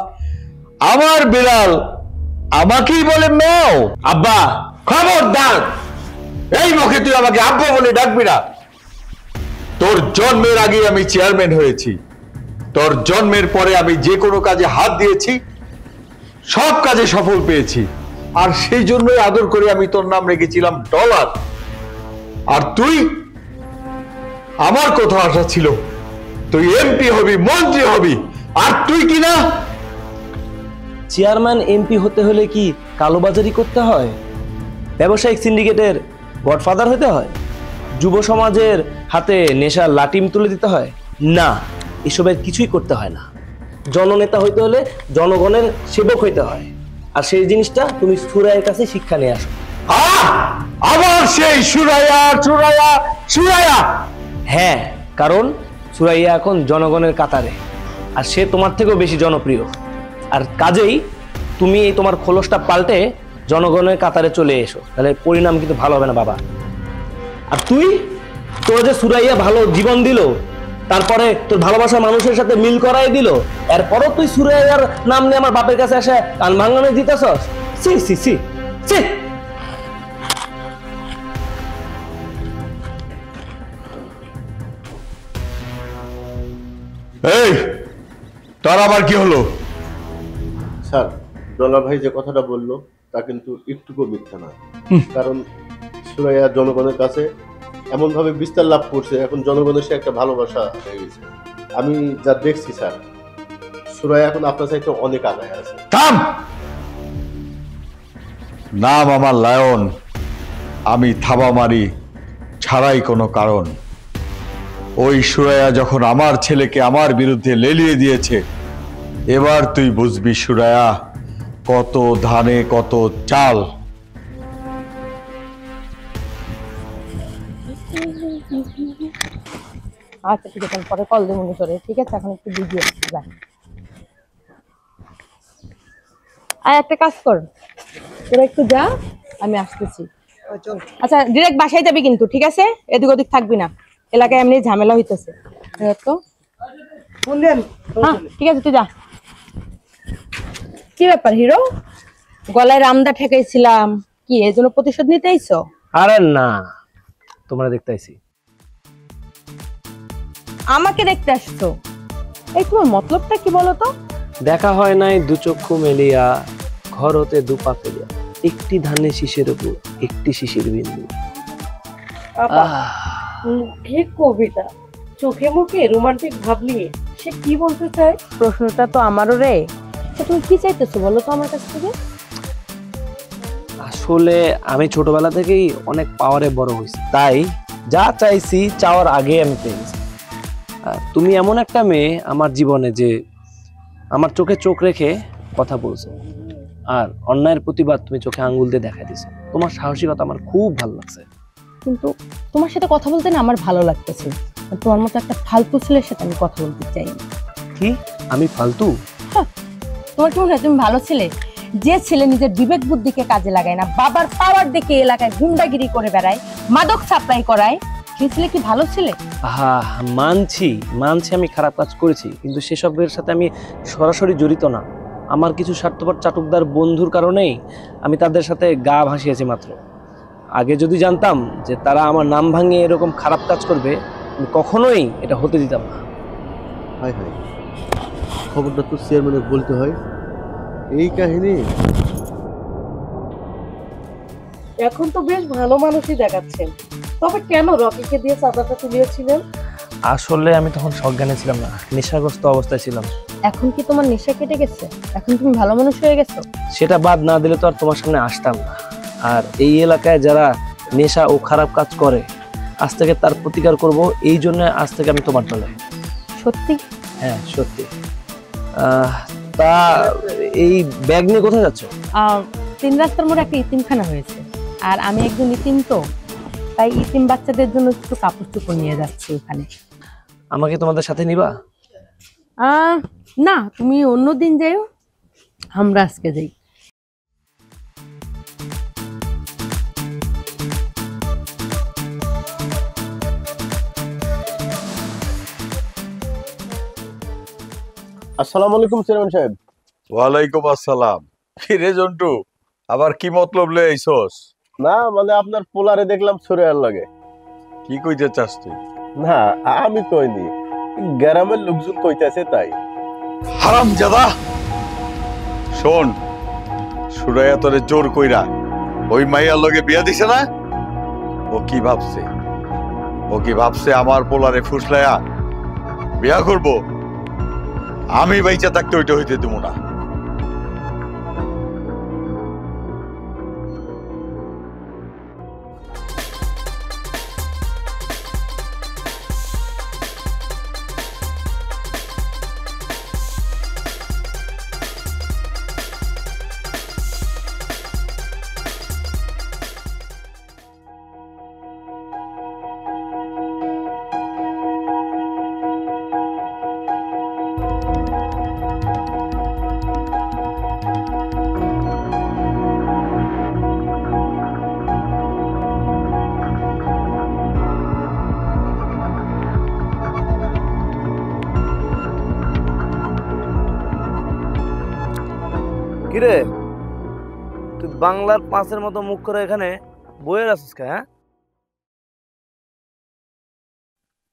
Speaker 7: আমার বিড়াল আমাকেই বলে মেও।
Speaker 1: আব্বা
Speaker 7: খবরদার, এই মুখে তুই আমাকে আব্বা বলে ডাকবি না। তোর জন্মের আগে আমি চেয়ারম্যান হয়েছি, তোর জন্মের পরে আমি যে কোনো কাজে হাত দিয়েছি, সব কাজে সফল পেয়েছি। আর সেই জন্যই আদর করে আমি তোর নাম রেখেছিলাম ডলার। আর তুই, আমার কথা আশা ছিল তুই এমপি হবি, মন্ত্রী হবি, আর তুই কি না?
Speaker 1: চেয়ারম্যান এমপি হতে হলে কি কালোবাজারি করতে হয়? ব্যবসায়িক সিন্ডিকেটের গডফাদার হতে হয়? যুব সমাজের হাতে নেশার লাটিম তুলে দিতে হয়? না, এসবের কিছুই করতে হয় না। জননেতা হইতে হলে জনগণের সেবক হইতে হয়। আর সেই জিনিসটা তুমি সুরাইয়ের কাছে শিক্ষা নিয়ে আসো।
Speaker 7: আবার সেই সুরাইয়া সুরাইয়া সুরাইয়া?
Speaker 1: হ্যাঁ, কারণ সুরাইয়া এখন জনগণের কাতারে, আর সে তোমার থেকেও বেশি জনপ্রিয়। আর কাজেই তুমি এই তোমার খোলসটা পাল্টে জনগণের কাতারে চলে এসো, তাহলে পরিণাম কিন্তু ভালো হবে না বাবা। আর তুই, তোর যে সুরাইয়া ভালো জীবন দিল, তারপরে তোর ভালোবাসা মানুষের সাথে মিল করাই দিল, এরপরও তুই সুরাইয়ার নাম নিয়ে আমার বাপের কাছে এসে কান ভাঙানো দিতেছস? সি সি সি সি।
Speaker 7: এই, তোর আবার কি হলো?
Speaker 9: স্যার, ডলার ভাই যে কথাটা বললো তা কিন্তু একটুকু মিথ্যা না। কারণ সুরাইয়া জনগণের কাছে এমন ভাবে বিস্তার লাভ করছে, এখন জনগণের সে একটা ভালোবাসা হয়ে গেছে। আমি যা দেখছি স্যার, সুরাইয়া এখন আপনার সাথে অনেক আগায় আছে।
Speaker 7: থাম! নাম আমার লায়ন, আমি থাবা মারি ছাড়াই কোনো কারণ। ওই সুরাইয়া যখন আমার ছেলেকে আমার বিরুদ্ধে লেলিয়ে দিয়েছে, এবার তুই বুঝবি সুরাইয়া কত ধানে কত চাল।
Speaker 2: আচ্ছা ঠিক আছে, পরে কল দেবো মনে করে। ঠিক আছে, এখন একটু বিজি আছি, যাই। আর একটা কাজ কর, তোরা একটু যা, আমি আসতেছি। আচ্ছা ডিরেক্ট বাসায় যাবি কিন্তু, ঠিক আছে? এদিক ওদিক থাকবি না, এলাকায় এমনি ঝামেলা হইতেছে তো। হ্যাঁ ঠিক আছে, তুই যা। কি ব্যাপার হিরো, গলায় রামদা ঠেকাইছিলাম, কি এই জন্য প্রতিশোধ নিতে আইছো?
Speaker 1: আরে না, তোমরা দেখতে আইছি।
Speaker 2: আমাকে দেখতে আসছো? এই তোমার মতলবটা কি বলো তো?
Speaker 1: দেখা হয় নাই দু চক্ষু মেলিয়া, ঘর হতে দুপা ফেলিয়া, একটি ধানের শীষের উপর একটি শিশির বিন্দু।
Speaker 6: মুখে কবিতা, চোখে মুখে রোমান্টিক ভাব নিয়ে সে কি বলতে চায়?
Speaker 2: প্রশ্নটা তো আমারও রে। তুমি কি চাইতেছো বলো তো আমার কাছ থেকে?
Speaker 1: আসলে আমি ছোটবেলা থেকেই অনেক পাওয়ারে বড় হয়েছি, তাই যা চাইছি চাওয়ার আগে আমি পেয়েছি। তুমি এমন একটা মেয়ে আমার জীবনে যে আমার চোখে চোখ রেখে কথা বলছো, আর অন্যায়ের প্রতিবাদ তুমি চোখে আঙ্গুল দিয়ে দেখা দিছো। তোমার সাহসিকতা আমার খুব ভালো লাগছে।
Speaker 2: কিন্তু তোমার সাথে কথা বলতে না আমার ভালো লাগতেছে, তোমার মতো একটা ফালতু ছেলের সাথে আমি কথা বলতে চাই না।
Speaker 1: কি আমি ফালতু?
Speaker 2: তোমার কি মনে হয় তুমি ভালো ছেলে? যে ছেলে নিজের বিবেক বুদ্ধিকে কাজে লাগায় না, বাবার পাওয়ার দেখে এলাকায় গুন্ডাগিরি করে বেড়ায়, মাদক সাপ্লাই করায়, সেই ছেলে কি ভালো ছেলে?
Speaker 1: হ্যাঁ মানছি আমি খারাপ কাজ করেছি, কিন্তু সেসবের সাথে আমি সরাসরি জড়িত না। আমার কিছু স্বার্থপর চাটুকদার বন্ধুর কারণেই আমি তাদের সাথে গা ভাসিয়েছি মাত্র। আগে যদি জানতাম যে তারা আমার নাম ভাঙিয়ে এরকম খারাপ কাজ করবে, আমি কখনোই এটা হতে দিতাম না।
Speaker 9: হাই হাই, খবরটা তো চেয়ারম্যানে বলতে হয়। এই কাহিনী
Speaker 6: এখন তো বেশ ভালো মানুষই দেখাচ্ছেন, তবে কেন রকিকে দিয়ে চাঁদাটা তুলিয়েছিলেন?
Speaker 1: আসলে আমি তখন সজ্ঞানে ছিলাম না, নেশাগ্রস্ত অবস্থায় ছিলাম।
Speaker 2: এখন কি তোমার নেশা কেটে গেছে? এখন তুমি ভালো মানুষ হয়ে গেছো?
Speaker 1: সেটা বাদ না দিলে তো আর তোমার সামনে আসতাম না। আর এই এলাকায় যারা নেশা ও খারাপ কাজ করে, আজ থেকে তার প্রতিকার করব, এই জন্য আজ থেকে আমি তোমার দলে।
Speaker 2: সত্যি?
Speaker 1: হ্যাঁ সত্যি। তা এই ব্যাগ নিয়ে কোথায় যাচ্ছ?
Speaker 2: 3 রাস্তার মোড়ে একটা ইতিমখানা হয়েছে, আর আমি একজন ইতিম, তো তাই ইতিম বাচ্চাদের জন্য একটু কাপড় চোপড় নিয়ে যাচ্ছি ওখানে।
Speaker 1: আমাকে তোমাদের সাথে নিবা?
Speaker 2: না, তুমি অন্যদিন যাও, আমরা আজকে যাই।
Speaker 9: আসসালামু আলাইকুম চেয়ারম্যান সাহেব।
Speaker 7: ওয়ালাইকুম আসসালাম। কি রে জন্টু, আবার কি মতলব লয়ে আইছস?
Speaker 9: না মানে আপনার পোলারে দেখলাম সুরাইয়ার লাগে।
Speaker 7: কি কইতে চাস তুই?
Speaker 9: না আমি কইনি, গ্রামের লোকজন কইতেছে তাই।
Speaker 7: হারামজাদা, শোন, সুরাইয়া তোরে জোর কইরা ওই মাইয়ার লগে বিয়া দিছে না? ও কি ভাবছে আমার পোলারে ফুসলায়া বিয়া করব? আমি বাইচা থাকতে ওইটা হইতে দেবো না।
Speaker 1: কিরে, তুই বাংলার পাঁচের মতো মুখ করে এখানে বইয়ে আছিস কে? হ্যাঁ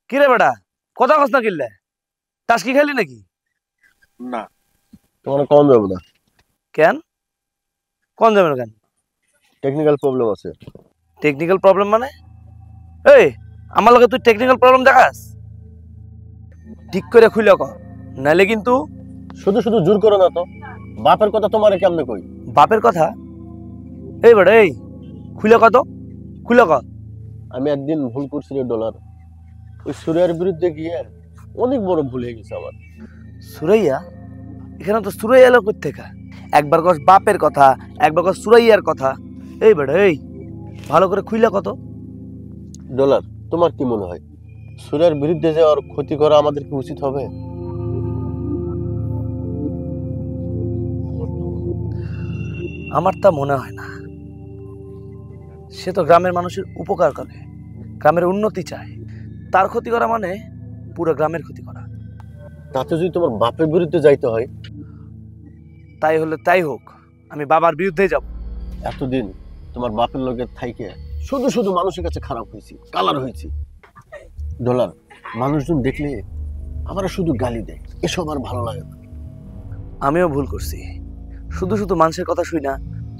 Speaker 1: কিরে বেটা, কথা কস না কিনলে? তাস কি খেলি নাকি?
Speaker 9: না তোমার কম যাবো না।
Speaker 1: কেন? কোন যাবে না কেন?
Speaker 9: টেকনিক্যাল প্রবলেম আছে।
Speaker 1: টেকনিক্যাল প্রবলেম মানে? এই আমার লগে তুই টেকনিক্যাল প্রবলেম দেখাস? ঠিক করে খুইলে কর, নাইলে কিন্তু।
Speaker 9: শুধু শুধু জোর করো না তো, বাপের কথা তোমারে কেমনে কই?
Speaker 1: বাপের কথা? এই বেটা এই খুইলে কত, খুইলে কর।
Speaker 9: আমি একদিন ভুল করছি রে ডলার, ওই সুরাইয়ার বিরুদ্ধে গিয়ে অনেক বড় ভুল হয়ে গেছে আমার।
Speaker 1: সুরাইয়া? এখানে তো সুরাইয়া এলো কোত্থেকে? একবার কস বাপের কথা, একবার কস সুরাইয়ার কথা। এই বেটা এই ভালো করে খুইলে কত।
Speaker 9: ডলার, তোমার কি মনে হয় সুরাইয়ার বিরুদ্ধে যাওয়ার ক্ষতি করা আমাদের কি উচিত হবে?
Speaker 1: আমার তা মনে হয় না। সে তো গ্রামের মানুষের উপকার করে, গ্রামের উন্নতি চায়। তার ক্ষতি করা মানে পুরো গ্রামের ক্ষতি করা।
Speaker 9: তাতে যদি তোমার বাপের বিরুদ্ধে যাইতে হয়,
Speaker 1: তাই হলে তাই হোক, আমি বাবার বিরুদ্ধে যাব।
Speaker 9: এতদিন তোমার বাপের লোকের থাইকে শুধু শুধু মানুষের কাছে খারাপ হয়েছি, কালার হয়েছি। ডলার, মানুষজন দেখলে আমার শুধু গালি দেয়, এসব আর ভালো লাগে না।
Speaker 1: আমিও ভুল করছি, শুধু শুধু মানুষের কথা শুই না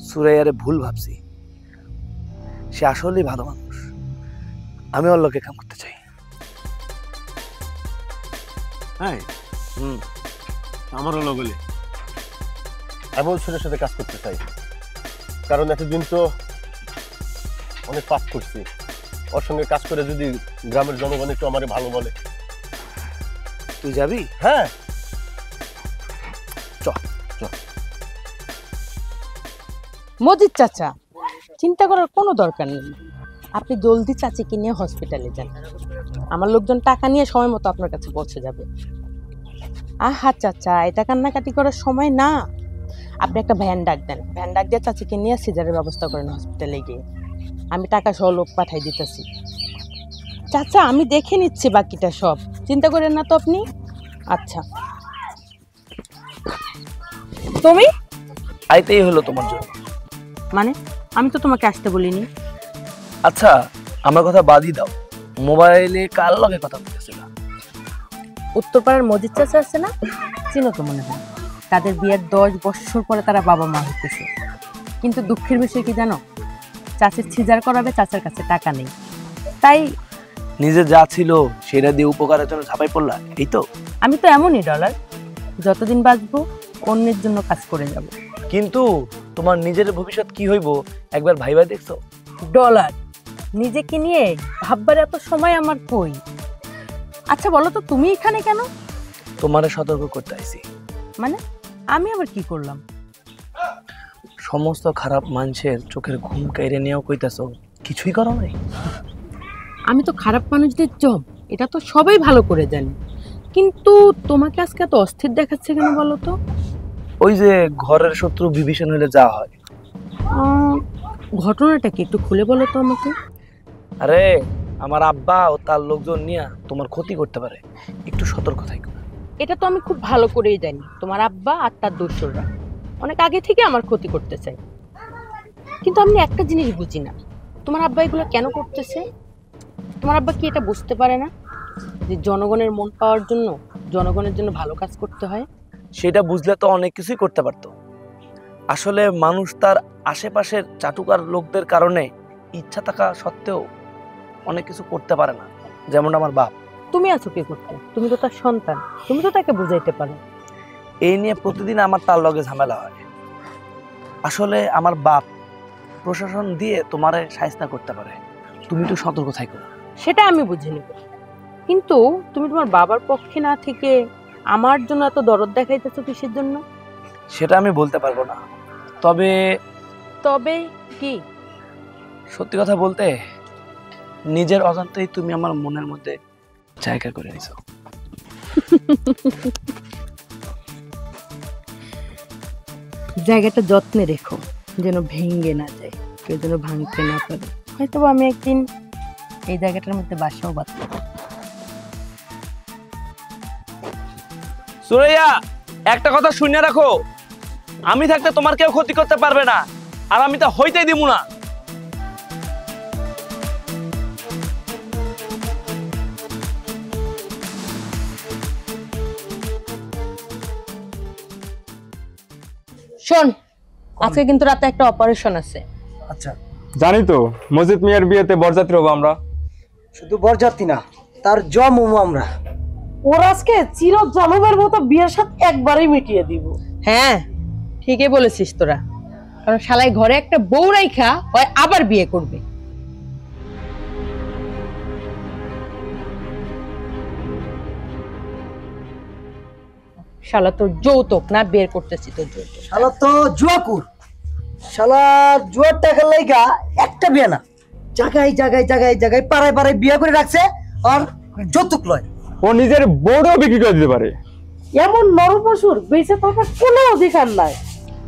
Speaker 1: সুরাইয়ারে ভুল ভাবছি। সে আসলেই ভালো মানুষ, আমি ওর লোকে কাম করতে চাই।
Speaker 9: হ্যাঁ, আমারও লগলে এমন ছেলের সাথে কাজ করতে চাই, কারণ এতদিন তো অনেক পাপ করছি। ওর সঙ্গে কাজ করে যদি গ্রামের জনগণ একটু আমারে ভালো বলে।
Speaker 1: তুই যাবি?
Speaker 9: হ্যাঁ,
Speaker 2: মজিদ চাচা, চিন্তা করার কোনো দরকার নেই। আপনি জলদি চাচিকে নিয়ে হসপিটালে যান, আমার লোকজন টাকা নিয়ে সময় মতো আপনার কাছে পৌঁছে যাবে। আহা চাচা, এটা কান্নাকাটি করার সময় না। আপনি একটা ভ্যান ডাক দেন, ভ্যান ডাক দিয়ে চাচিকে নিয়ে সিজারের ব্যবস্থা করেন হসপিটালে গিয়ে। আমি টাকা সহ লোক পাঠাই দিতেছি। চাচা আমি দেখে নিচ্ছি বাকিটা সব, চিন্তা করেন না তো আপনি। আচ্ছা তুমি
Speaker 1: আইতেই হলো তোমার জন্য?
Speaker 2: মানে আমি তো তোমাকে আসতে বলিনি।
Speaker 1: আচ্ছা আমার কথা বাদই দাও, মোবাইলে কার লগে কথা বলতেছিল?
Speaker 2: উত্তরপাড়ার মজিদ চাচা আছে না, চিনো তো মনে হয়। তাদের বিয়ের 10 বছর পরে তারা বাবা মা হইতেছে। কিন্তু দুঃখের বিষয় কি জানো, চাচির সিজার করাবে, চাচার কাছে টাকা নেই। তাই
Speaker 1: নিজে যা ছিল সেটা দিয়ে উপকারের জন্য ঝাঁপাই পড়লা, এই তো?
Speaker 2: আমি তো এমনই ডলার, যতদিন বাঁচবো অন্যের জন্য কাজ করে যাব।
Speaker 1: কিন্তু তোমার নিজের ভবিষ্যৎ কি হইব একবার ভাইবা দেখছো?
Speaker 2: ডলার, নিজেকে নিয়ে ভাববার এত সময় আমার কই। আচ্ছা বলো তো তুমি এখানে কেন?
Speaker 1: তোমারে সতর্ক করতে আইছি।
Speaker 2: মানে আমি আবার কি করলাম?
Speaker 1: সমস্ত খারাপ মানুষের চোখের ঘুম কাইরে নিয়েও কইতাছো কিছুই করো নাই?
Speaker 2: আমি তো খারাপ মানুষদের জম, এটা তো সবাই ভালো করে জানে। কিন্তু তোমাকে আজকে এত অস্থির দেখাচ্ছে কেন বলো তো?
Speaker 1: ওই যে ঘরের শত্রু বিভীষণ হলে যা হয়।
Speaker 2: ঘটনাটা কি একটু খুলে বলো তো আমাকে।
Speaker 1: আরে আমার আব্বা ও তার লোকজন নিয়ে তোমার ক্ষতি করতে পারে, একটু সতর্ক থাকো।
Speaker 2: এটা তো আমি খুব ভালো করেই জানি, তোমার আব্বা আর তার দোসররা অনেক আগে থেকে আমার ক্ষতি করতে চায়। কিন্তু আমি একটা জিনিস বুঝি না, তোমার আব্বা এগুলো কেন করতেছে? তোমার আব্বা কি এটা বুঝতে পারে না যে জনগণের মন পাওয়ার জন্য, জনগণের জন্য ভালো কাজ করতে হয়?
Speaker 1: সেটা বুঝলে তো অনেক কিছুই করতে পারতো। আসলে মানুষ তার আশেপাশের চাটুকার লোকদের কারণে ইচ্ছা থাকা সত্ত্বেও অনেক কিছু করতে পারে না, যেমন আমার বাপ।
Speaker 2: তুমি আছো কি করতে? তুমি তো তার সন্তান, তুমি তো তাকে বুঝাইতে পারো।
Speaker 1: এই নিয়ে প্রতিদিন আমার তার লগে ঝামেলা হয়। আসলে আমার বাপ প্রশাসন দিয়ে তোমারে শায়েস্তা করতে পারে, তুমি তো সতর্ক থাকো।
Speaker 2: সেটা আমি বুঝে নেব, কিন্তু তুমি তোমার বাবার পক্ষে না থেকে আমার জন্য এত দরদ দেখাইতেছো কিসের জন্য?
Speaker 1: সেটা আমি বলতে পারবো না। তবে
Speaker 2: তবে কি?
Speaker 1: সত্যি কথা বলতে নিজের অজান্তেই তুমি আমার মনের মধ্যে জায়গা করে নিছো।
Speaker 2: জায়গাটা যত্নে রেখো, যেন ভেঙে না যায়, কেউ যেন ভাঙতে না পারে। হয়তো আমি একদিন এই জায়গাটার মধ্যে বাসাও বাঁধব।
Speaker 1: সুরাইয়া, একটা কথা শুনে রাখো, আমি থাকতে তোমার কেউ ক্ষতি করতে পারবে না, আর আমি তা হইতেই দিব না।
Speaker 2: শোন, আজকে কিন্তু রাতে একটা অপারেশন আছে।
Speaker 5: আচ্ছা,
Speaker 12: জানি তো মজিদ মিয়ার বিয়েতে বরযাত্রী হবো আমরা।
Speaker 5: শুধু বরযাত্রী না, তার জমও আমরা।
Speaker 6: ওর আজকে চির জনমের মতো বিয়ের সাথে একবারেই মিটিয়ে দিব।
Speaker 2: হ্যাঁ ঠিকই বলেছিস তোরা, কারণ শালাই ঘরে একটা বউ রাইখা হয় আবার বিয়ে করবে। শালা তোর যৌতুক না বের করতেছি তোর যৌতুক।
Speaker 5: শালা তো জুয়াকুর, শালা জুয়ার টাকার লাইগা একটা বিয়ে না, জায়গায় জায়গায় জায়গায় জায়গায় পাড়ায় পাড়ায় বিয়ে করে রাখছে আর যৌতুক লয়।
Speaker 12: ও নিজের বউটাও বিক্রি করে দিতে পারে।
Speaker 6: এমন নরপশুর বেঁচে থাকার কোনো অধিকার নাই।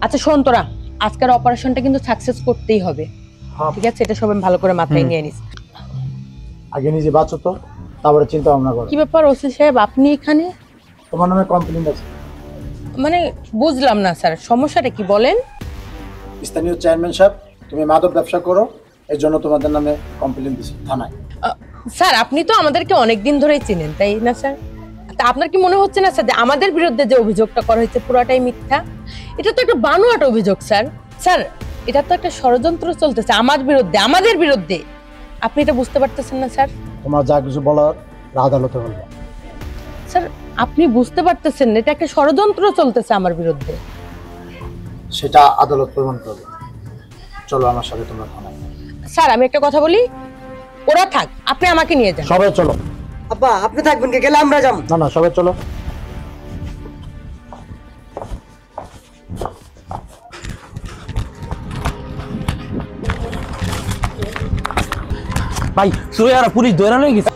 Speaker 2: আচ্ছা শোন তোরা, আজকের অপারেশনটা কিন্তু সাকসেস করতেই হবে, ঠিক আছে? এটা সবাই ভালো করে মাথায় নিয়ে নিস।
Speaker 5: আগে নিজে বাঁচো তো, তারপরে চিন্তা ভাবনা করো।
Speaker 2: কি ব্যাপার ওসি সাহেব, আপনি এখানে?
Speaker 5: তোমার নামে কমপ্লেইন আছে।
Speaker 2: মানে বুঝলাম না স্যার, সমস্যাটা কি বলেন?
Speaker 5: স্থানীয় চেয়ারম্যান সাহেব, তুমি মাদক ব্যবসা করো, এর জন্য তোমাদের নামে কমপ্লেইন দিছি থানায়।
Speaker 2: স্যার আপনি তো আমাদেরকে অনেকদিন ধরেই চিনেন, তাই না স্যার? তা আপনার কি মনে হচ্ছে না স্যার যে আমাদের বিরুদ্ধে যে অভিযোগটা করা হয়েছে পুরোটাই মিথ্যা? এটা তো একটা বানোয়াট অভিযোগ স্যার। স্যার এটা তো একটা ষড়যন্ত্র চলতেছে আমার বিরুদ্ধে, আমাদের বিরুদ্ধে। আপনি এটা বুঝতে পারতেছেন না স্যার?
Speaker 5: তোমার যা কিছু বলার আদালতে বলবো।
Speaker 2: স্যার আপনি বুঝতে পারতেছেন না এটা একটা ষড়যন্ত্র চলতেছে আমার বিরুদ্ধে?
Speaker 5: সেটা আদালত প্রমাণ করবে। চলো আমার সাথে তোমরা থানায়।
Speaker 2: স্যার আমি একটা কথা বলি, ওরা থাক, আপনি আমাকে নিয়ে যান।
Speaker 5: সবাই চলো। আব্বা আপনি থাকবেন কে? গেলে আমরা যাব। না না সবাই চলো।
Speaker 1: ভাই সুরাইয়ারা পুলিশ ধরে নিয়ে গেছে।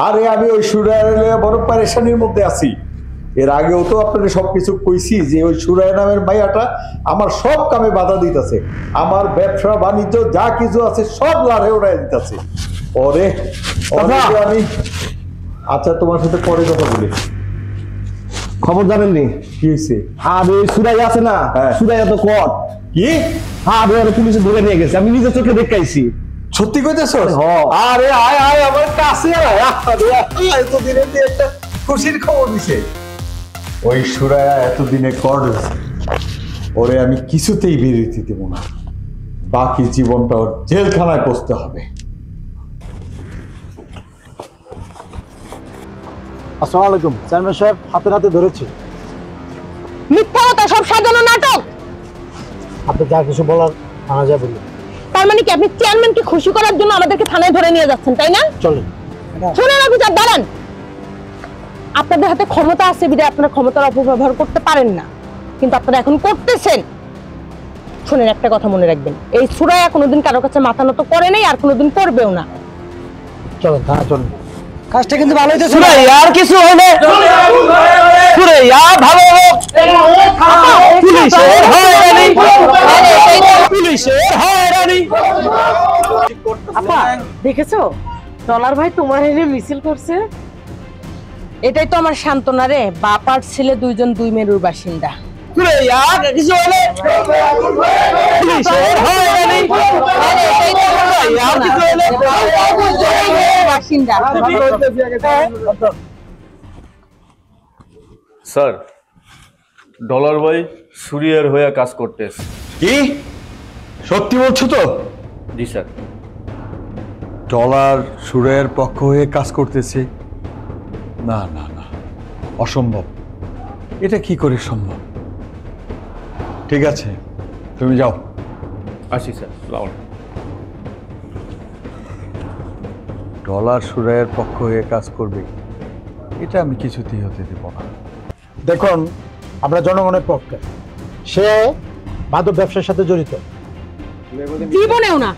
Speaker 7: আরে আমি ওই সুরায়ের বড় পারেশানির মধ্যে আছি। এর আগেও তো আপনাদের সবকিছু কইছি যে ওই সুরায় নামের ভাইয়াটা আমার সব কামে বাধা দিতেছে, আমার ব্যবসা বাণিজ্য যা কিছু আছে সব লাড়ে ওড়াই দিতেছে। পরে আমি আচ্ছা তোমার সাথে পরে কথা বলি।
Speaker 1: খবর জানেননি
Speaker 7: কি হয়েছে?
Speaker 1: আর ওই সুরাইয়া আছে না, সুরাইয়া তো কট
Speaker 7: কি?
Speaker 1: হ্যাঁ পুলিশে ধরে নিয়ে গেছে, আমি নিজের চোখে দেখাইছি।
Speaker 7: সত্যি কইতেছ? আরে আয় আয় আমার কাছে আয়। এতদিনে একটা খুশির খবর দিছে। ওই সুরায়া এতদিনে কর ওরে আমি কিছুতেই বিরতি দেব না, বাকি জীবনটা ওর জেলখানায় পৌঁছতে হবে।
Speaker 5: আসসালামু আলাইকুম চেয়ারম্যান সাহেব, হাতে হাতে ধরেছি।
Speaker 2: মিথ্যা কথা, সব সাজানো নাটক।
Speaker 5: আপনি যা কিছু বলার থানা যা বললেন।
Speaker 2: তার মানে কি আপনি চেয়ারম্যানকে খুশি করার জন্য আমাদেরকে থানায় ধরে নিয়ে যাচ্ছেন, তাই না?
Speaker 5: চলেন।
Speaker 2: শুনে রাখুন, দাঁড়ান। আপনাদের হাতে ক্ষমতা আছে বিধায় আপনারা ক্ষমতার অপব্যবহার করতে পারেন না, কিন্তু আপনারা এখন করতেছেন। শুনেন একটা কথা মনে রাখবেন, এই সুরাইয়া কোনোদিন কারো কাছে মাথা নত করে নাই আর কোনোদিন করবেও না।
Speaker 5: চলেন থানা চলেন। কাজটা কিন্তু ভালো হইতেছে।
Speaker 1: সুরাইয়া আর কিছু হলে সুরাইয়া ভালো হোক। পুলিশের হয়রানি, পুলিশের হয়রানি।
Speaker 6: আপা দেখেছো ডলার ভাই তোমার এনে মিছিল করছে?
Speaker 2: এটাই তো আমার সান্ত্বনা রে, বাপ আর ছেলে দুইজন দুই মেরুর বাসিন্দা।
Speaker 1: সুরাইয়া কিছু হলে পুলিশের হয়রানি, সুরাইয়া কিছু হলে
Speaker 2: বাসিন্দা।
Speaker 8: স্যার ডলার ভাই সুরিয়ার হয়ে কাজ করতেছে।
Speaker 7: কি সত্যি বলছো তো?
Speaker 8: জি স্যার।
Speaker 7: ডলার সুরায়ের পক্ষ হয়ে কাজ করতেছে? না না না, অসম্ভব। এটা কি করে সম্ভব? ঠিক আছে তুমি যাও।
Speaker 8: আসি স্যার।
Speaker 7: ডলার সুরায়ের পক্ষ হয়ে কাজ করবে, এটা আমি কিছুতেই হতে দেব না।
Speaker 5: দেখুন আমরা জনগণের পক্ষে, সে মাদক ব্যবসার সাথে জড়িত।
Speaker 2: জীবনেও না,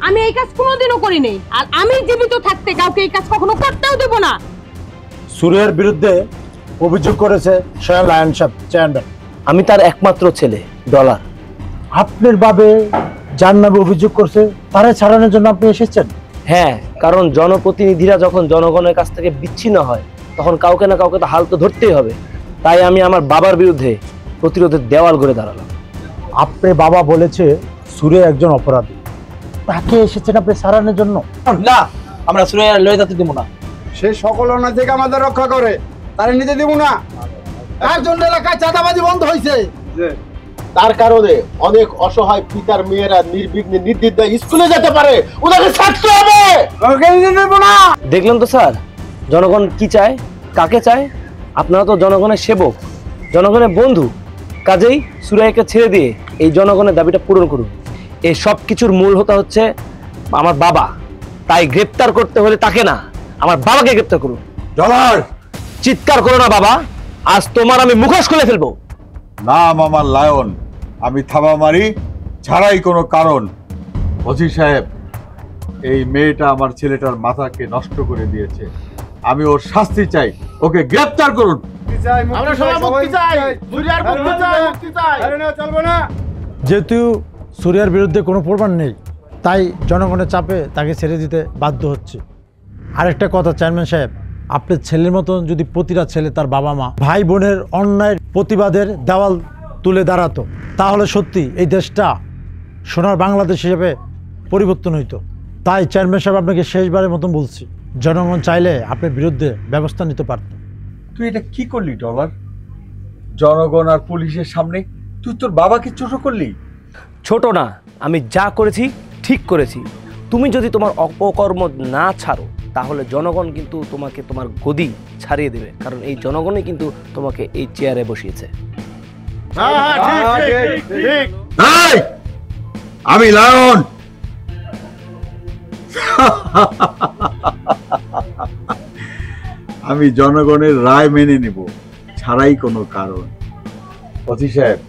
Speaker 2: আমি এই কাজ কোনোদিনও করি নাই, আর আমি জীবিত থাকতে কাউকে এই কাজ কখনো করতেও দেব না।
Speaker 5: সুরের বিরুদ্ধে অভিযোগ করেছে স্বয়ং লায়ন সাহেব চেয়ারম্যান।
Speaker 1: আমি তার একমাত্র ছেলে ডলার।
Speaker 5: আপনার বাবে যার নামে অভিযোগ করছে তারা ছাড়ানোর জন্য আপনি এসেছেন?
Speaker 1: হ্যাঁ, কারণ জনপ্রতিনিধিরা যখন জনগণের কাছ থেকে বিচ্ছিন্ন হয় তখন কাউকে না কাউকে তো হাল তো ধরতেই হবে। তাই আমি আমার বাবার বিরুদ্ধে প্রতিরোধের দেওয়াল গড়ে দাঁড়ালাম।
Speaker 5: আপনার বাবা বলেছে সুরে একজন অপরাধী, তাকে এসেছেন আপনি ছাড়ানোর জন্য?
Speaker 1: না, আমরা সুরাইয়া লয়ে যেতে দেব না।
Speaker 4: সে সকল অন্যায় থেকে আমাদের রক্ষা করে,
Speaker 12: তারে নিতে দেব না। একজন এলাকায় চাঁদাবাজি বন্ধ হয়েছে,
Speaker 9: তার কারণে অনেক অসহায় পিতার মেয়েরা নির্বিঘ্নে নির্দ্বিধায় স্কুলে যেতে পারে, ওদেরকে ছাড়তে হবে।
Speaker 12: ওকে নিতে দেব না।
Speaker 1: দেখলেন তো স্যার, জনগণ কি চায়, কাকে চায়? আপনারা তো জনগণের সেবক, জনগণের বন্ধু। কাজেই সুরাইয়াকে ছেড়ে দিয়ে এই জনগণের দাবিটা পূরণ করুন। এই সব কিছুর মূল হতে হচ্ছে আমার বাবা, তাই গ্রেপ্তার করতে হলে তাকে না, আমার বাবাকে গ্রেপ্তার করুন।
Speaker 7: ডলার
Speaker 1: চিৎকার করো না বাবা, আজ তোমার আমি মুখোশ খুলে ফেলবো।
Speaker 7: নাম আমার লায়ন, আমি থাবা মারি ছাড়াই কোনো কারণ। ওসি সাহেব, এই মেয়েটা আমার ছেলেটার মাথাকে নষ্ট করে দিয়েছে, আমি ওর শাস্তি চাই, ওকে গ্রেপ্তার করুন।
Speaker 12: আমরা সবাই মুক্তি চাই, সুরিয়ার মুক্তি চাই, মুক্তি চাই। আরে না, চলবে না।
Speaker 13: যেহেতু সুরিয়ার বিরুদ্ধে কোনো প্রমাণ নেই, তাই জনগণের চাপে তাকে ছেড়ে দিতে বাধ্য হচ্ছে। আরেকটা কথা চেয়ারম্যান সাহেব, আপনার ছেলের মতন যদি প্রতিটা ছেলে তার বাবা মা ভাই বোনের অন্যায়ের প্রতিবাদের দেওয়াল তুলে দাঁড়াতো, তাহলে সত্যি এই দেশটা সোনার বাংলাদেশ হিসেবে পরিবর্তন হইতো। তাই চেয়ারম্যান সাহেব আপনাকে শেষবারের মতন বলছি, জনগণ চাইলে আপনার বিরুদ্ধে ব্যবস্থা নিতে পারত।
Speaker 7: তুই এটা কি করলি ডলার? জনগণ আর পুলিশের সামনে তুই তোর বাবাকে ছোট করলি।
Speaker 1: ছোট না, আমি যা করেছি ঠিক করেছি। তুমি যদি তোমার অপকর্ম না ছাড়ো, তাহলে জনগণ কিন্তু তোমাকে তোমার গদি ছাড়িয়ে দেবে, কারণ এই জনগণই কিন্তু তোমাকে এই চেয়ারে বসিয়েছে।
Speaker 7: আমি লায়ন, আমি জনগণের রায় মেনে নেব ছাড়াই কোনো কারণ। ওসি সাহেব,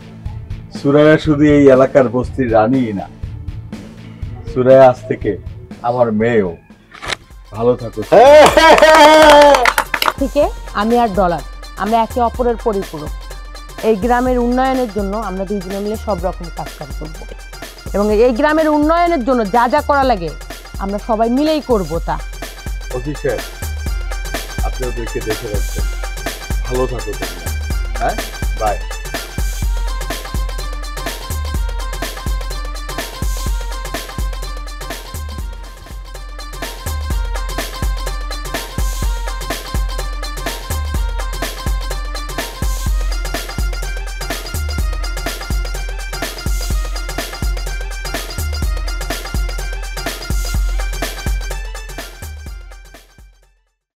Speaker 7: সুরাইয়া শুধু এই এলাকার বস্তির রানী না, সুরাইয়া আজ থেকে আমার মেয়েও। ভালো থাকো।
Speaker 2: থেকে আমি আর ডলার, আমরা একে অপরের পরিপূরক। এই গ্রামের উন্নয়নের জন্য আমরা দুইজনে মিলে সব রকম কাজ করব, এবং এই গ্রামের উন্নয়নের জন্য যা যা করা লাগে আমরা সবাই মিলেই করব। তা
Speaker 7: ওসি সাহেব, আপনি ওদেরকে দেখে রাখবেন। ভালো থাকো তোমরা। হ্যাঁ, বাই।